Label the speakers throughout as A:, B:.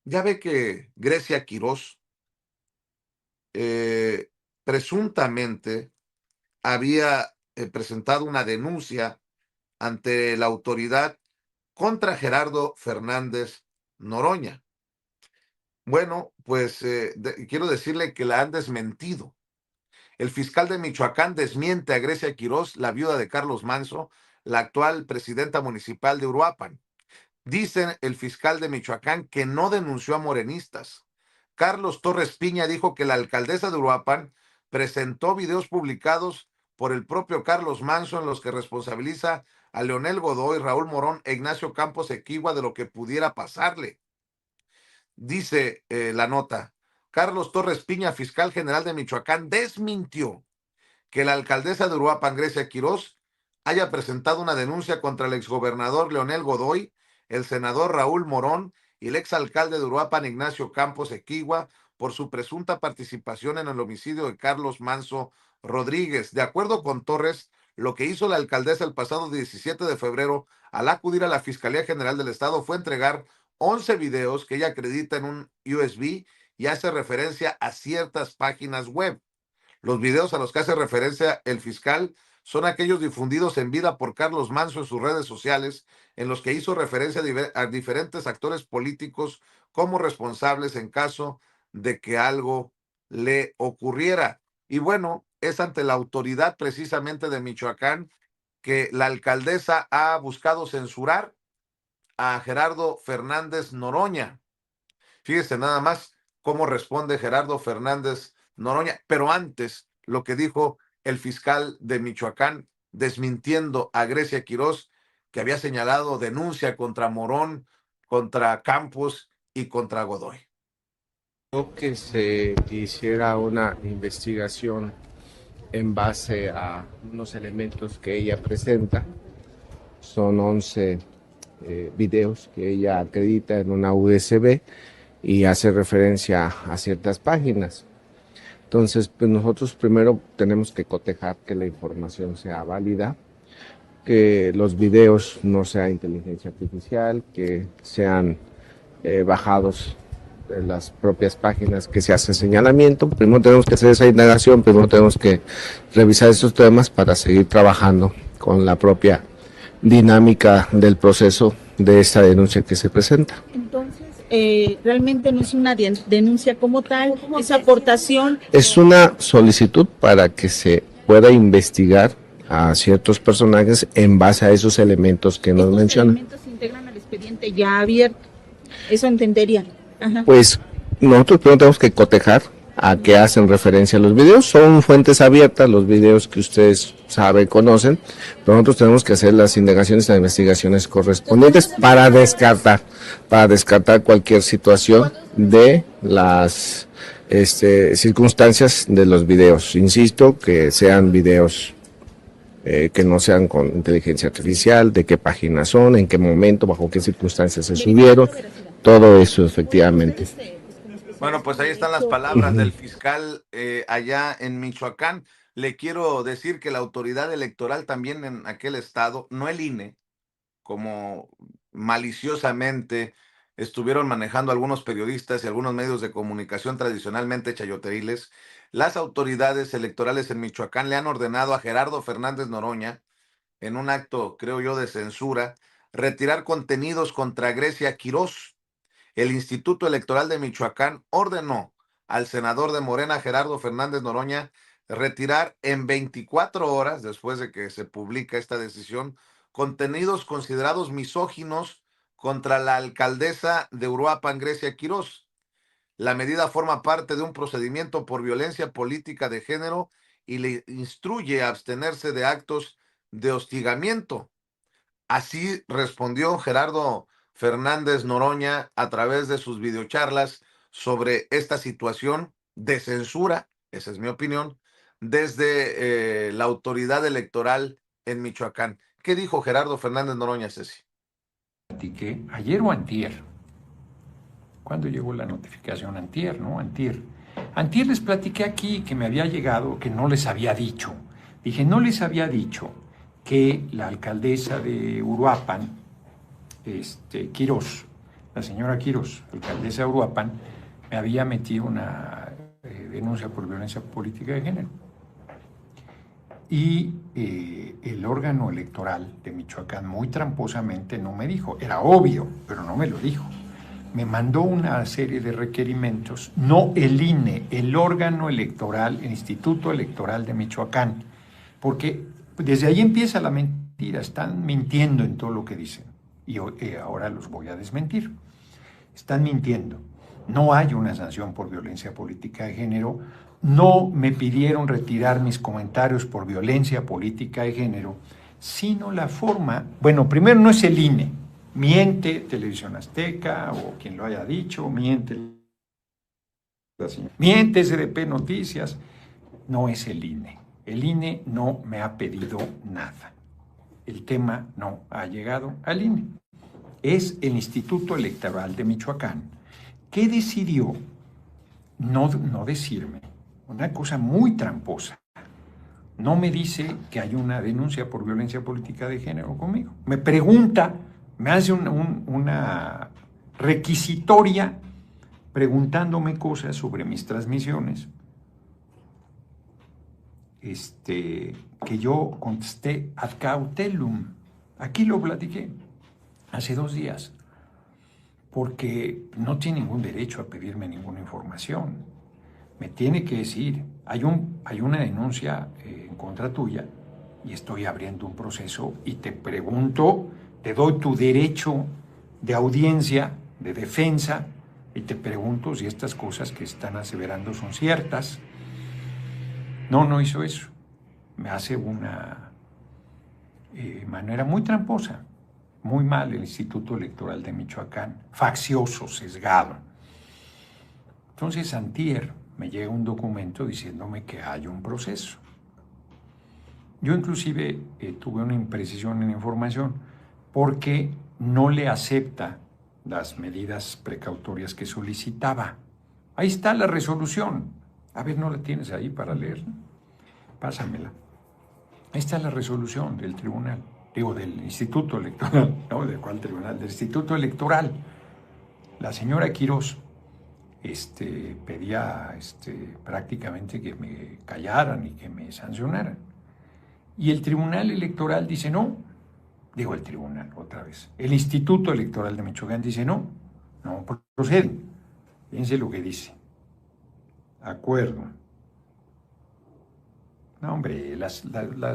A: Ya ve que Grecia Quirós eh, presuntamente había presentado una denuncia ante la autoridad contra Gerardo Fernández Noroña. Bueno, pues quiero decirle que la han desmentido. El fiscal de Michoacán desmiente a Grecia Quirós, la viuda de Carlos Manso, la actual presidenta municipal de Uruapan. Dice el fiscal de Michoacán que no denunció a morenistas. Carlos Torres Piña dijo que la alcaldesa de Uruapan presentó videos publicados por el propio Carlos Manso en los que responsabiliza a Leonel Godoy, Raúl Morón e Ignacio Campos Equigua de lo que pudiera pasarle. Dice la nota, Carlos Torres Piña, fiscal general de Michoacán, desmintió que la alcaldesa de Uruapan, Grecia Quirós, haya presentado una denuncia contra el exgobernador Leonel Godoy, el senador Raúl Morón y el exalcalde de Uruapan, Ignacio Campos Equigua, por su presunta participación en el homicidio de Carlos Manso Rodríguez. De acuerdo con Torres, lo que hizo la alcaldesa el pasado 17 de febrero al acudir a la Fiscalía General del Estado fue entregar 11 videos que ella acredita en un USB y hace referencia a ciertas páginas web. Los videos a los que hace referencia el fiscal son aquellos difundidos en vida por Carlos Manso en sus redes sociales, en los que hizo referencia a diferentes actores políticos como responsables en caso de que algo le ocurriera. Y bueno, es ante la autoridad precisamente de Michoacán que la alcaldesa ha buscado censurar a Gerardo Fernández Noroña. Fíjese nada más cómo responde Gerardo Fernández Noroña, pero antes lo que dijo el fiscal de Michoacán, desmintiendo a Grecia Quirós, que había señalado denuncia contra Morón, contra Campos y contra Godoy.
B: Que se hiciera una investigación en base a unos elementos que ella presenta. Son 11 videos que ella acredita en una USB y hace referencia a ciertas páginas. Entonces, pues nosotros primero tenemos que cotejar que la información sea válida, que los videos no sea inteligencia artificial, que sean bajados de las propias páginas que se hace señalamiento. Primero tenemos que hacer esa indagación, primero tenemos que revisar esos temas para seguir trabajando con la propia dinámica del proceso de esta denuncia que se presenta.
C: Entonces, realmente no es una denuncia como tal, es aportación.
B: Es una solicitud para que se pueda investigar a ciertos personajes en base a esos elementos que nos mencionan.
C: Estos elementos se integran al expediente ya abierto, eso entendería. Ajá.
B: Pues nosotros primero tenemos que cotejar a qué hacen referencia los videos. Son fuentes abiertas, los videos que ustedes saben, conocen, pero nosotros tenemos que hacer las indagaciones y las investigaciones correspondientes para descartar cualquier situación de las circunstancias de los videos. Insisto, que sean videos que no sean con inteligencia artificial, de qué páginas son, en qué momento, bajo qué circunstancias se subieron, todo eso efectivamente.
A: Bueno, pues ahí están las palabras del fiscal allá en Michoacán. Le quiero decir que la autoridad electoral también en aquel estado, no el INE, como maliciosamente estuvieron manejando algunos periodistas y algunos medios de comunicación tradicionalmente chayoteriles, las autoridades electorales en Michoacán le han ordenado a Gerardo Fernández Noroña, en un acto, creo yo, de censura, retirar contenidos contra Grecia Quirós. El Instituto Electoral de Michoacán ordenó al senador de Morena, Gerardo Fernández Noroña, retirar en 24 horas, después de que se publica esta decisión, contenidos considerados misóginos contra la alcaldesa de Uruapan, Grecia Quirós. La medida forma parte de un procedimiento por violencia política de género y le instruye a abstenerse de actos de hostigamiento. Así respondió Gerardo Fernández Noroña a través de sus videocharlas sobre esta situación de censura, esa es mi opinión, desde la autoridad electoral en Michoacán. ¿Qué dijo Gerardo Fernández Noroña, Ceci?
D: Platiqué ayer o antier. ¿Cuándo llegó la notificación? Antier, ¿no? Antier. Antier les platiqué aquí que me había llegado, que no les había dicho. Dije, no les había dicho que la alcaldesa de Uruapan, Quirós, la señora Quirós, alcaldesa de Uruapan, me había metido una denuncia por violencia política de género. Y el órgano electoral de Michoacán muy tramposamente no me dijo, era obvio, pero no me lo dijo. Me mandó una serie de requerimientos, no el INE, el órgano electoral, el Instituto Electoral de Michoacán, porque desde ahí empieza la mentira, están mintiendo en todo lo que dicen, y ahora los voy a desmentir. Están mintiendo, no hay una sanción por violencia política de género, no me pidieron retirar mis comentarios por violencia política de género, sino la forma, bueno, primero no es el INE, miente Televisión Azteca o quien lo haya dicho, miente SDP Noticias, no es el INE. El INE no me ha pedido nada. El tema no ha llegado al INE. Es el Instituto Electoral de Michoacán que decidió no decirme una cosa muy tramposa. No me dice que hay una denuncia por violencia política de género conmigo. Me pregunta, me hace una requisitoria preguntándome cosas sobre mis transmisiones, que yo contesté ad cautelum. Aquí lo platiqué hace 2 días, porque no tiene ningún derecho a pedirme ninguna información. Me tiene que decir, hay una denuncia en contra tuya y estoy abriendo un proceso y te pregunto, te doy tu derecho de audiencia, de defensa, y te pregunto si estas cosas que están aseverando son ciertas. No hizo eso. Me hace una manera muy tramposa, muy mal el Instituto Electoral de Michoacán, faccioso, sesgado. Entonces, antier me llega un documento diciéndome que hay un proceso. Yo inclusive tuve una imprecisión en la información porque no le acepta las medidas precautorias que solicitaba. Ahí está la resolución. A ver, ¿no la tienes ahí para leerla? Pásamela. Ahí está la resolución del tribunal, del Instituto Electoral. ¿No? ¿De cuál tribunal? Del Instituto Electoral. La señora Quirós pedía prácticamente que me callaran y que me sancionaran. Y el Tribunal Electoral dice no. Digo el tribunal otra vez. El Instituto Electoral de Michoacán dice no procede. Fíjense lo que dice. Acuerdo. No, hombre, las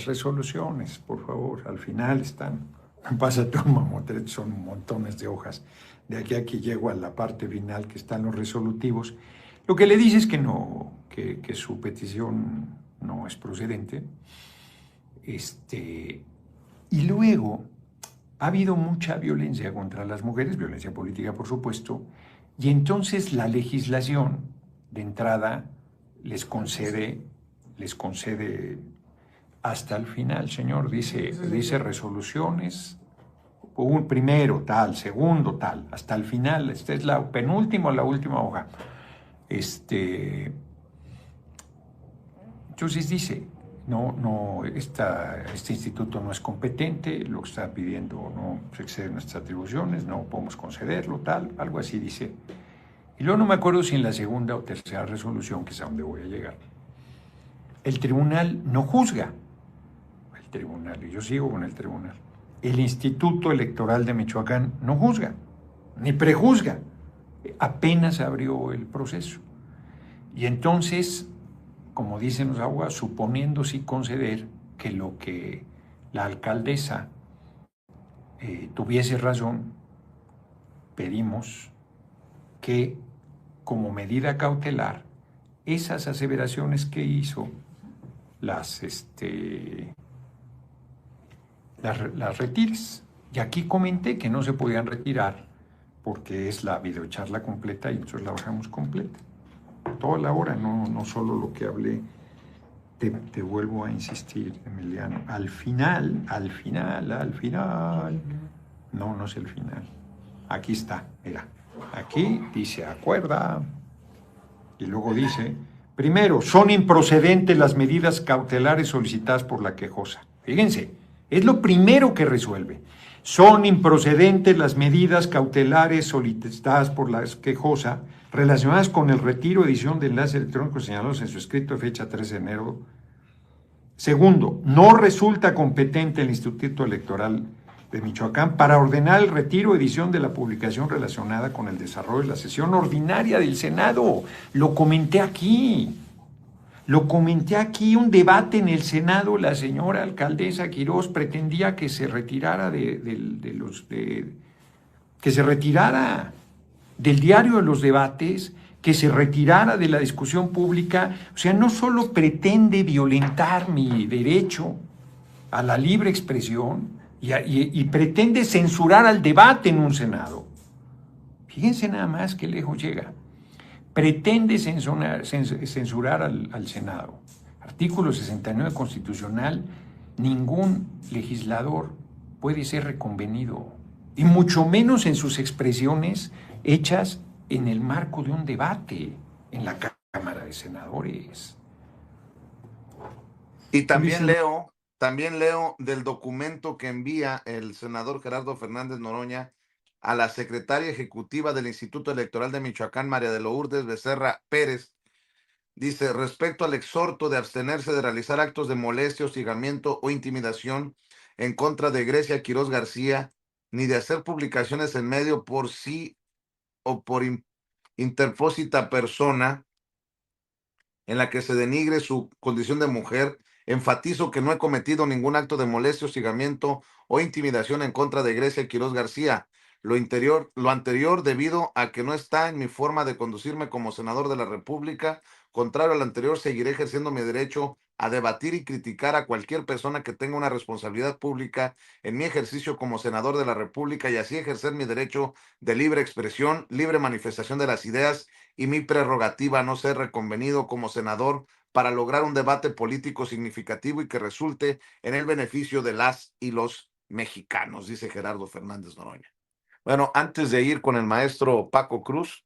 D: resoluciones, por favor, al final están. Pasa todo un mamotret, son montones de hojas. De aquí a aquí llego a la parte final que están los resolutivos. Lo que le dice es que no, que su petición no es procedente. Y luego ha habido mucha violencia contra las mujeres, violencia política por supuesto, y entonces la legislación de entrada les concede hasta el final, señor, dice resoluciones, un primero tal, segundo tal, hasta el final, esta es la penúltima o la última hoja. Entonces dice, este instituto no es competente, lo que está pidiendo no se excede nuestras atribuciones, no podemos concederlo, tal, algo así dice. Y luego no me acuerdo si en la segunda o tercera resolución, que es a donde voy a llegar, el tribunal no juzga. El tribunal, y yo sigo con el tribunal. El Instituto Electoral de Michoacán no juzga, ni prejuzga. Apenas abrió el proceso. Y entonces, como dicen los abogados, suponiendo sí conceder que lo que la alcaldesa tuviese razón, pedimos que como medida cautelar, esas aseveraciones que hizo las retires. Y aquí comenté que no se podían retirar porque es la videocharla completa y nosotros la bajamos completa. Toda la hora, no solo lo que hablé. Te vuelvo a insistir, Emiliano. Al final. No es el final. Aquí está, mira. Aquí dice, acuerda. Y luego dice, primero, son improcedentes las medidas cautelares solicitadas por la quejosa. Fíjense, es lo primero que resuelve. Son improcedentes las medidas cautelares solicitadas por la quejosa relacionadas con el retiro o edición de enlaces electrónicos señalados en su escrito de fecha 13 de enero. Segundo, no resulta competente el Instituto Electoral de Michoacán para ordenar el retiro o edición de la publicación relacionada con el desarrollo de la sesión ordinaria del Senado. Lo comenté aquí. Un debate en el Senado, la señora alcaldesa Quirós pretendía que se retirara que se retirara del diario de los debates, que se retirara de la discusión pública. O sea, no solo pretende violentar mi derecho a la libre expresión y pretende censurar al debate en un Senado. Fíjense nada más qué lejos llega. Pretende censurar al Senado. Artículo 69 constitucional, ningún legislador puede ser reconvenido, y mucho menos en sus expresiones hechas en el marco de un debate en la Cámara de Senadores.
A: Y también leo del documento que envía el senador Gerardo Fernández Noroña a la secretaria ejecutiva del Instituto Electoral de Michoacán, María de Lourdes Becerra Pérez. Dice, respecto al exhorto de abstenerse de realizar actos de molestia, hostigamiento o intimidación en contra de Grecia Quirós García, ni de hacer publicaciones en medio por sí o por interpósita persona en la que se denigre su condición de mujer, enfatizo que no he cometido ningún acto de molestia, hostigamiento o intimidación en contra de Grecia Quirós García. Lo anterior debido a que no está en mi forma de conducirme como senador de la República. Contrario al anterior, seguiré ejerciendo mi derecho a debatir y criticar a cualquier persona que tenga una responsabilidad pública en mi ejercicio como senador de la República y así ejercer mi derecho de libre expresión, libre manifestación de las ideas y mi prerrogativa a no ser reconvenido como senador para lograr un debate político significativo y que resulte en el beneficio de las y los mexicanos, dice Gerardo Fernández Noroña. Bueno, antes de ir con el maestro Paco Cruz,